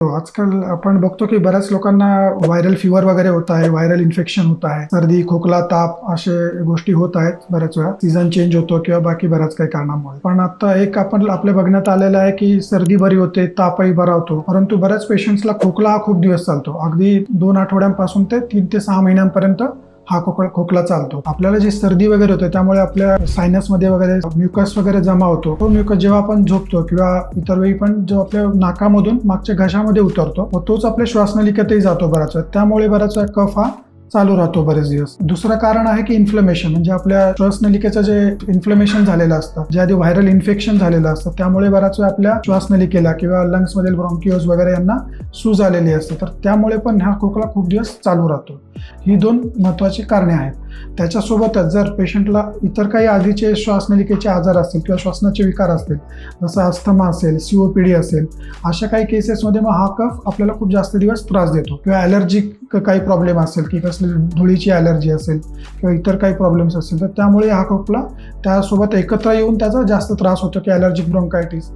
आजकाल आपण बघतो की बऱ्याच लोकांना व्हायरल फीवर वगैरे होत आहे, व्हायरल इन्फेक्शन होत आहे, सर्दी, खोकला, ताप असे गोष्टी होत आहेत बऱ्याच वेळा. सीझन चेंज होतो किंवा बाकी बऱ्याच काही कारणांमुळे. पण आता एक आपण आपल्या बघण्यात आलेलं आहे की सर्दी बरी होते, तापही बरा होतो. परंतु बऱ्याच पेशंट्सला खोकला हा खूप दिवस चालतो. अगदी 2 आठवड्यांपासून ते 3 ते 6 महिन्यांपर्यंत हा खोकला चालतो. आपल्याला जी सर्दी वगैरे होते त्यामुळे आपल्या सायनसमध्ये वगैरे म्युकस वगैरे जमा होतो. तो म्युकस जेव्हा आपण झोपतो किंवा इतर वेळी पण जो आपल्या नाकामधून मागच्या घशामध्ये उतरतो व तोच आपल्या श्वासनलिकेतही जातो बराच वेळ. त्यामुळे बराच वेळ कफ हा चालू राहतो बरेच दिवस. दुसरं कारण आहे की इन्फ्लमेशन, म्हणजे आपल्या श्वासनलिकेचं जे इन्फ्लमेशन झालेलं असतं, जे आधी व्हायरल इन्फेक्शन झालेलं असतं, त्यामुळे बराच वेळ आपल्या श्वासनलिकेला किंवा लंग्स मधील ब्रॉन्किओज वगैरे यांना सूज आलेली असते. तर त्यामुळे पण हा खोकला खूप दिवस चालू राहतो. ही 2 महत्वाची कारणे आहेत. त्याच्यासोबतच जर पेशंटला इतर काही आधीचे श्वासनलिकेचे आजार असतील किंवा श्वसनाचे विकार असतील, जसं अस्थमा असेल, COPD असेल, अशा काही केसेसमध्ये मग हा कफ आपल्याला खूप जास्त दिवस त्रास देतो. किंवा ॲलर्जिक काही प्रॉब्लेम असेल की कसली धुळीची ॲलर्जी असेल किंवा इतर काही प्रॉब्लेम्स असतील, तर त्यामुळे हा खोकला त्यासोबत एकत्र येऊन त्याचा जास्त त्रास होतो की ॲलर्जिक ब्रोंकायटिस.